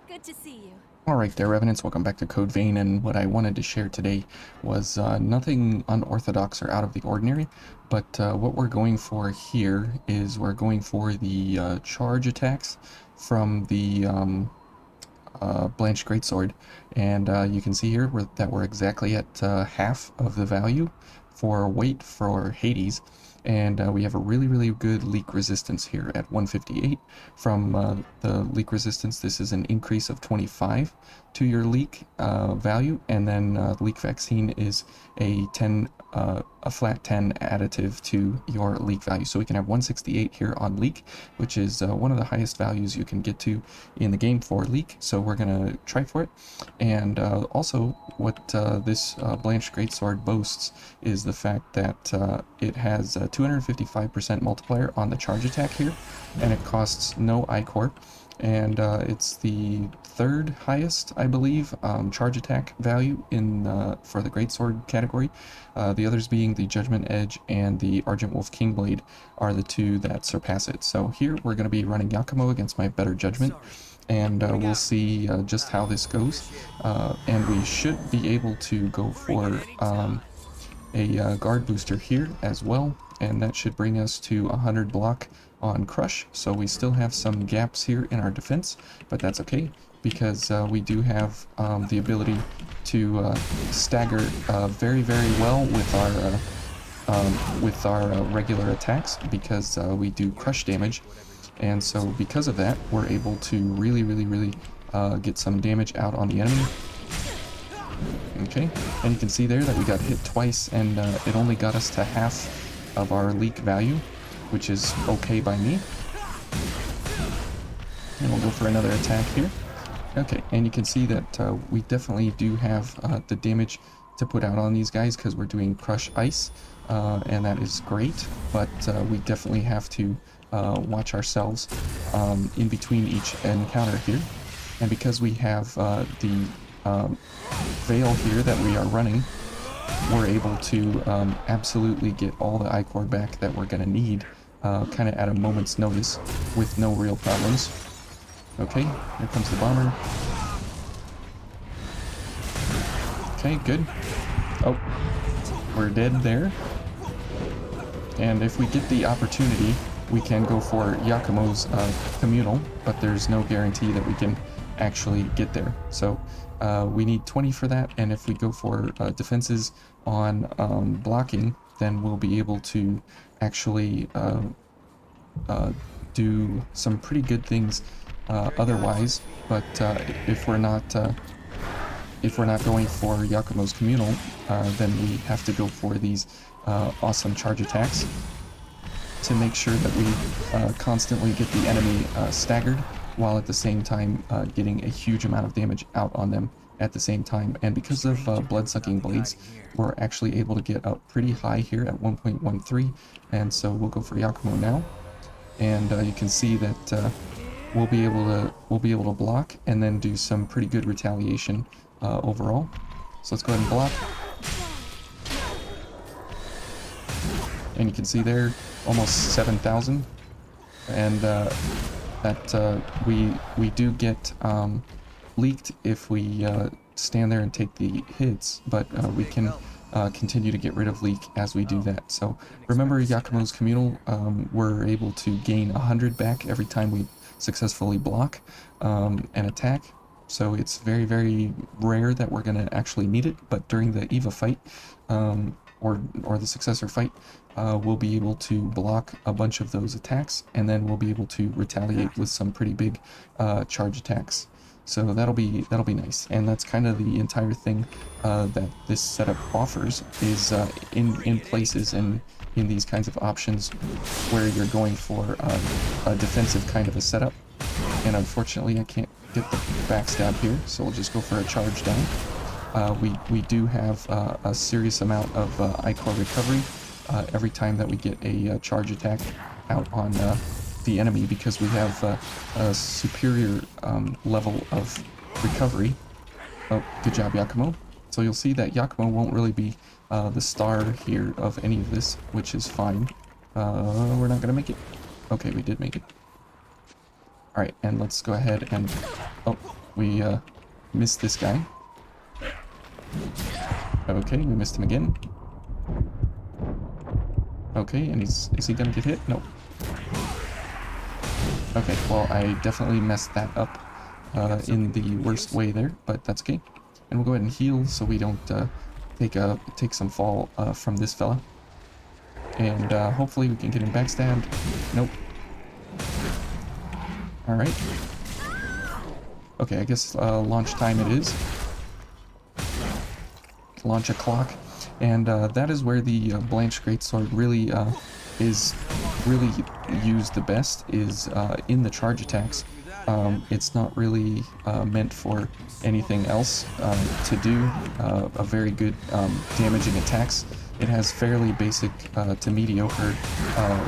Good to see you. Alright there, Revenants, welcome back to Code Vein, and what I wanted to share today was nothing unorthodox or out of the ordinary, but what we're going for here is we're going for the charge attacks from the Blanched Greatsword, and you can see here that we're exactly at half of the value for weight for Hades, and we have a really good leak resistance here at 158 from the leak resistance. This is an increase of 25 to your leak value, and then leak vaccine is a flat 10 additive to your leak value. So we can have 168 here on leak, which is one of the highest values you can get to in the game for leak. So we're gonna try for it. And also what this Blanched Greatsword boasts is the fact that it has a 255% multiplier on the charge attack here, and it costs no iCore, and it's the third highest, I believe, charge attack value in for the Greatsword category. The others being the Judgment Edge and the Argent Wolf Kingblade are the two that surpass it. So here we're going to be running Yakumo against my better Judgment, and we'll see just how this goes. And we should be able to go for a guard booster here as well, and that should bring us to 100 block on Crush. So we still have some gaps here in our defense, but that's okay because we do have the ability to stagger very well with our regular attacks, because we do crush damage, and so because of that we're able to really get some damage out on the enemy. Okay, and you can see there that we got hit twice, and it only got us to half of our leak value, which is okay by me. And we'll go for another attack here. Okay, and you can see that we definitely do have the damage to put out on these guys because we're doing Crush Ice, and that is great, but we definitely have to watch ourselves in between each encounter here. And because we have the veil here that we are running, we're able to absolutely get all the iCore back that we're going to need kind of at a moment's notice with no real problems. Okay, here comes the bomber. Okay, good. Oh, we're dead there. And if we get the opportunity, we can go for Yakumo's communal, but there's no guarantee that we can actually get there. So we need 20 for that, and if we go for defenses on blocking, then we'll be able to actually do some pretty good things otherwise. But if we're not going for Yakumo's communal, then we have to go for these awesome charge attacks to make sure that we constantly get the enemy staggered, while at the same time getting a huge amount of damage out on them at the same time. And because of blood-sucking blades, we're actually able to get up pretty high here at 1.13, and so we'll go for Yakumo now. And you can see that we'll be able to block and then do some pretty good retaliation overall. So let's go ahead and block. And you can see there, almost 7,000, and that we do get leaked if we stand there and take the hits, but we can continue to get rid of leak as we do that. So remember, Yakumo's communal, we're able to gain 100 back every time we successfully block an attack. So it's very rare that we're going to actually need it, but during the Eva fight or the Successor fight, we'll be able to block a bunch of those attacks, and then we'll be able to retaliate with some pretty big charge attacks. So that'll be nice, and that's kind of the entire thing that this setup offers, is in places and in these kinds of options where you're going for a defensive kind of a setup. And unfortunately I can't get the backstab here, so we'll just go for a charge down. We do have a serious amount of iCore recovery every time that we get a charge attack out on the enemy, because we have a superior level of recovery. Oh, good job, Yakumo. So you'll see that Yakumo won't really be the star here of any of this, which is fine. We're not gonna make it. Okay, we did make it. Alright, and let's go ahead and... Oh, We missed this guy. Okay, we missed him again. Okay, and is he gonna get hit? Nope. Okay, well, I definitely messed that up in the worst way there, but that's okay. And we'll go ahead and heal so we don't take some fall from this fella. And hopefully we can get him backstabbed. Nope. Alright. Okay, I guess launch time it is. Launch a clock. And that is where the Blanched Greatsword really is really used the best, is in the charge attacks. It's not really meant for anything else to do a very good damaging attacks. It has fairly basic to mediocre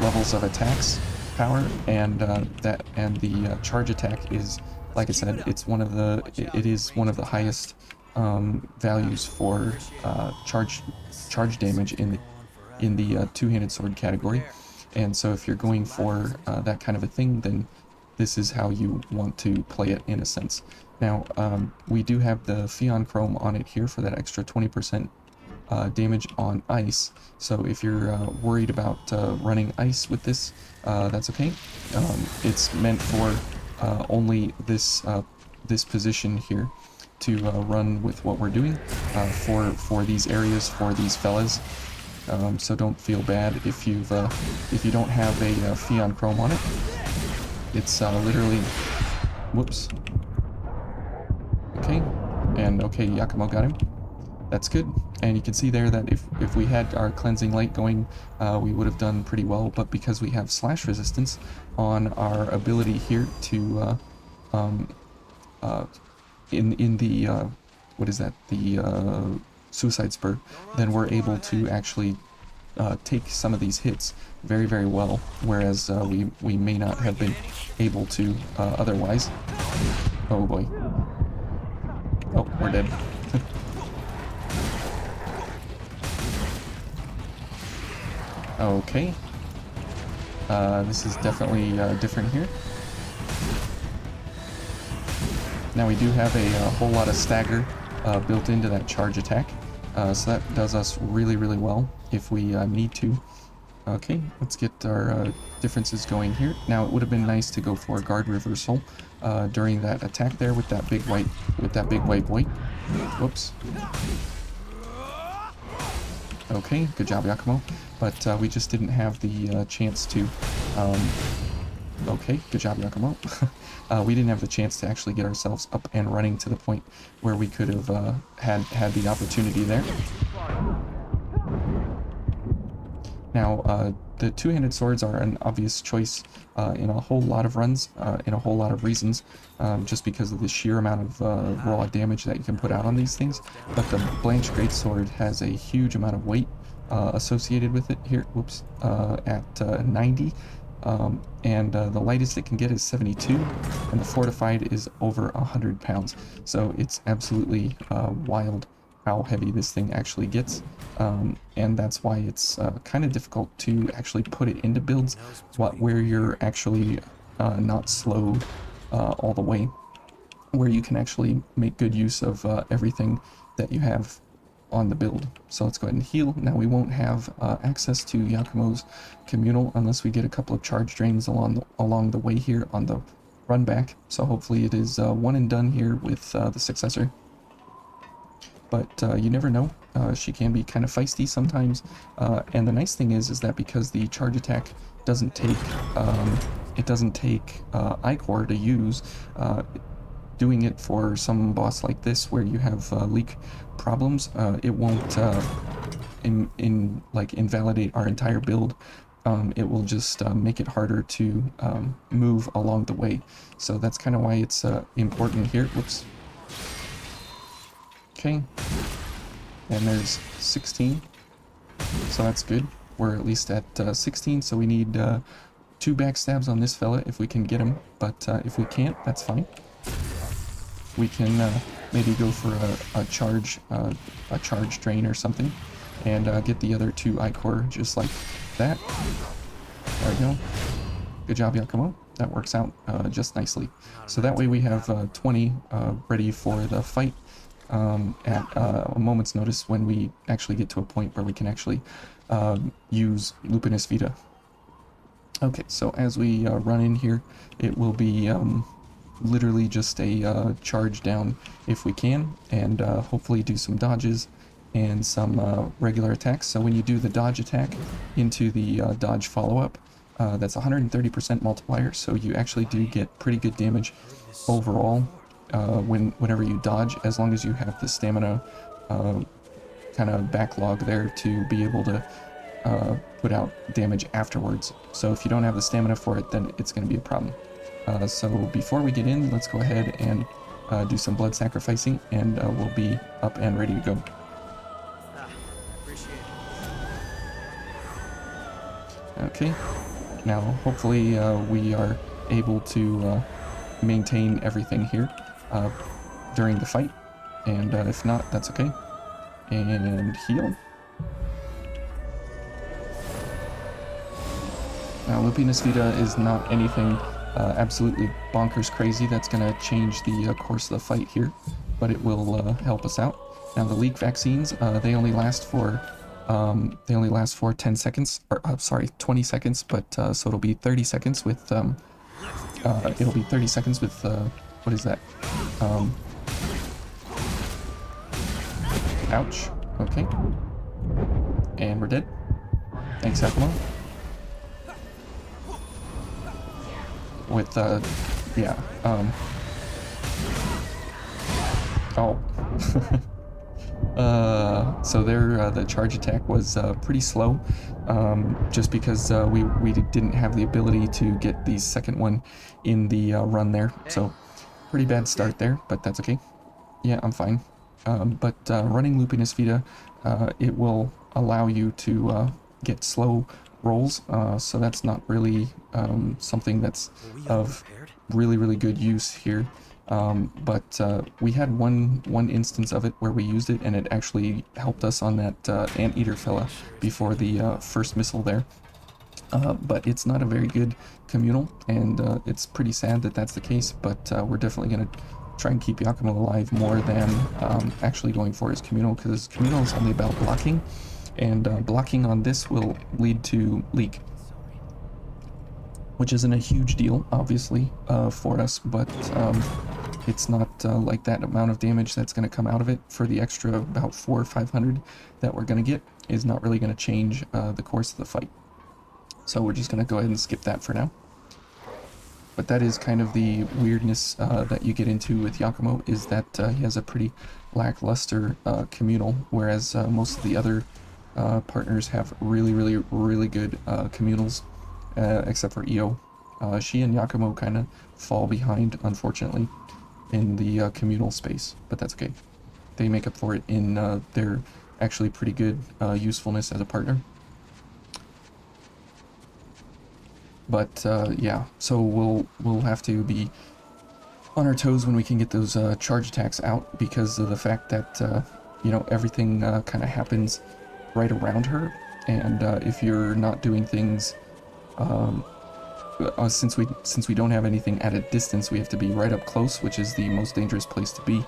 levels of attacks power, and the charge attack is, like I said, it is one of the highest values for charge damage in the two-handed sword category. And so if you're going for that kind of a thing, then this is how you want to play it in a sense. Now, we do have the Pheon Chrome on it here for that extra 20% damage on ice. So if you're worried about running ice with this, that's okay. It's meant for only this position here to run with what we're doing for these areas, for these fellas. So don't feel bad if you don't have a Pheon Chrome on it. It's literally, whoops. Okay, and okay, Yakumo got him. That's good. And you can see there that if we had our cleansing light going, we would have done pretty well. But because we have slash resistance on our ability here to in the what is that, the suicide spur, then we're able to actually take some of these hits very, very well, whereas we may not have been able to otherwise. Oh boy. Oh, we're dead. Okay. This is definitely different here. Now we do have a whole lot of stagger built into that charge attack, so that does us really, really well if we need to. Okay, let's get our differences going here. Now it would have been nice to go for a guard reversal during that attack there with that big white boy. Whoops. Okay, good job, Yakumo. But we just didn't have the chance to. Okay, good job, Yakumo. We didn't have the chance to actually get ourselves up and running to the point where we could have had the opportunity there. Now, the two-handed swords are an obvious choice in a whole lot of runs, in a whole lot of reasons, just because of the sheer amount of raw damage that you can put out on these things. But the Blanched Greatsword has a huge amount of weight associated with it here, whoops, at 90. And the lightest it can get is 72, and the fortified is over 100 pounds. So it's absolutely wild how heavy this thing actually gets, and that's why it's kind of difficult to actually put it into builds where you're actually not slowed all the way, where you can actually make good use of everything that you have on the build. So let's go ahead and heal. Now we won't have access to Yakumo's communal unless we get a couple of charge drains along the way here on the run back. So hopefully it is one and done here with the Successor. But you never know. She can be kind of feisty sometimes. And the nice thing is that because the charge attack doesn't take Ichor to use, doing it for some boss like this where you have leak problems, it won't invalidate our entire build. It will just make it harder to move along the way. So that's kind of why it's important here. Whoops. Okay, and there's 16, so that's good. We're at least at 16, so we need 2 backstabs on this fella if we can get him, but if we can't, that's fine. We can maybe go for a charge drain or something, and get the other 2 Ichor just like that. There we go. Good job, Yakumo. that works out just nicely. So that way we have 20 ready for the fight at a moment's notice when we actually get to a point where we can actually use Lupinus Vita. Okay, so as we run in here, it will be literally just a charge down if we can, and hopefully do some dodges and some regular attacks. So when you do the dodge attack into the dodge follow-up, that's 130% multiplier, so you actually do get pretty good damage overall whenever you dodge, as long as you have the stamina kind of backlog there to be able to put out damage afterwards. So if you don't have the stamina for it, then it's going to be a problem. So before we get in, let's go ahead and do some blood sacrificing, and we'll be up and ready to go. Okay, now hopefully we are able to maintain everything here during the fight, and if not, that's okay. And heal. Now, Lupinus Vita is not anything absolutely bonkers crazy that's going to change the course of the fight here, but it will help us out. Now, the leak vaccines, they only last for 10 seconds, or sorry, 20 seconds, but so it'll be 30 seconds with what is that? Ouch. Okay. And we're dead. Thanks, Akumo. With yeah, oh. So there, the charge attack was pretty slow, just because we didn't have the ability to get the second one in the run there. So pretty bad start there, but that's okay. Yeah, I'm fine. But running Lupinus Vita, it will allow you to get slow rolls, so that's not really something that's of really good use here. But we had one instance of it where we used it, and it actually helped us on that anteater fella before the first missile there. But it's not a very good communal, and it's pretty sad that that's the case, but we're definitely going to try and keep Yakumo alive more than actually going for his communal, because communal is only about blocking, and blocking on this will lead to leak, which isn't a huge deal, obviously, for us, but it's not like that amount of damage that's going to come out of it for the extra about 400 or 500 that we're going to get is not really going to change the course of the fight. So we're just going to go ahead and skip that for now. But that is kind of the weirdness that you get into with Yakumo, is that he has a pretty lackluster communal, whereas most of the other partners have really good communals, except for Io. She and Yakumo kind of fall behind, unfortunately, in the communal space, but that's okay. They make up for it in their actually pretty good usefulness as a partner. But yeah, so we'll have to be on our toes when we can get those charge attacks out, because of the fact that you know, everything kind of happens right around her, and if you're not doing things, since we don't have anything at a distance, we have to be right up close, which is the most dangerous place to be.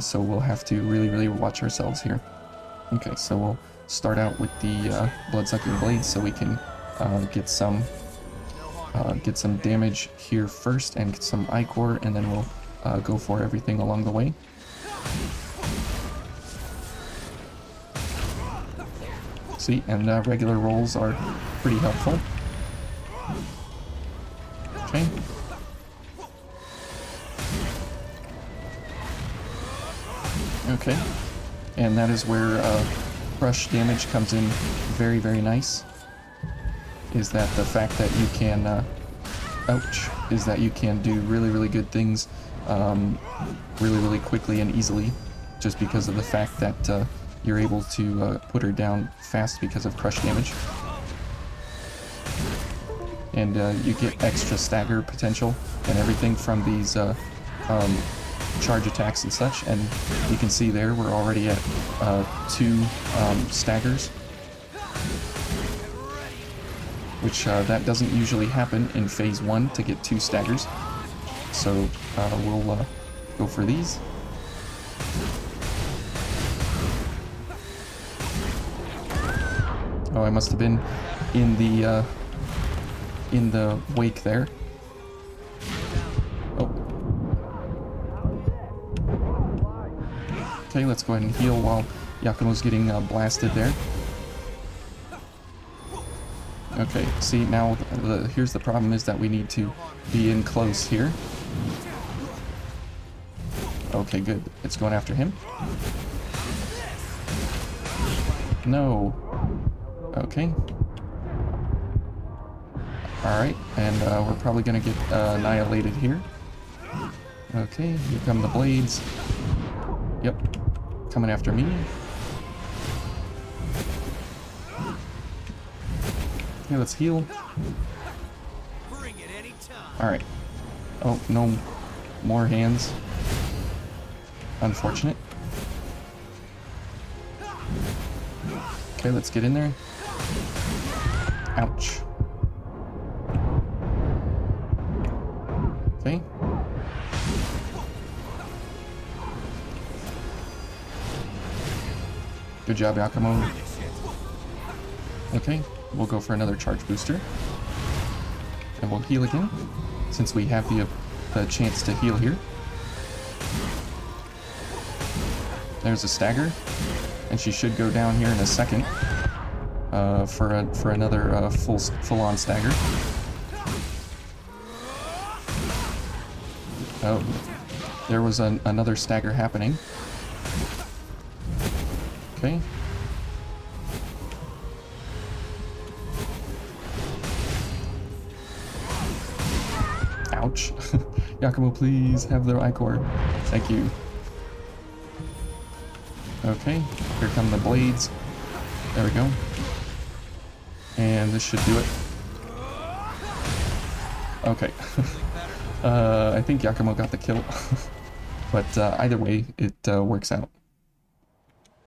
So we'll have to really watch ourselves here. Okay, so we'll start out with the blood-sucking blades, so we can get some damage here first and get some ichor, and then we'll go for everything along the way. See, and regular rolls are pretty helpful. Okay. Okay, and that is where crush damage comes in very nice. Is that the fact that you can, ouch, is that you can do really good things really quickly and easily, just because of the fact that you're able to put her down fast because of crush damage. And you get extra stagger potential and everything from these charge attacks and such, and you can see there we're already at 2 staggers. which that doesn't usually happen in phase 1 to get 2 staggers. So we'll go for these. Oh, I must have been in the wake there. Oh. Okay, let's go ahead and heal while Yakumo's getting blasted there. Okay, see, now here's the problem is that we need to be in close here. Okay, good. It's going after him. No. Okay. Alright, and we're probably going to get annihilated here. Okay, here come the blades. Yep, coming after me. Okay, let's heal. Alright. Oh, no more hands. Unfortunate. Okay, let's get in there. Ouch. Okay. Good job, Yakumo. Okay, we'll go for another charge booster. And we'll heal again, since we have the chance to heal here. There's a stagger, and she should go down here in a second for another full-on stagger. Oh, there was another stagger happening. Okay. Ouch. Yakumo, please have the Ichor. Thank you. Okay, here come the blades. There we go. And this should do it. Okay. I think Yakumo got the kill. But either way, it works out.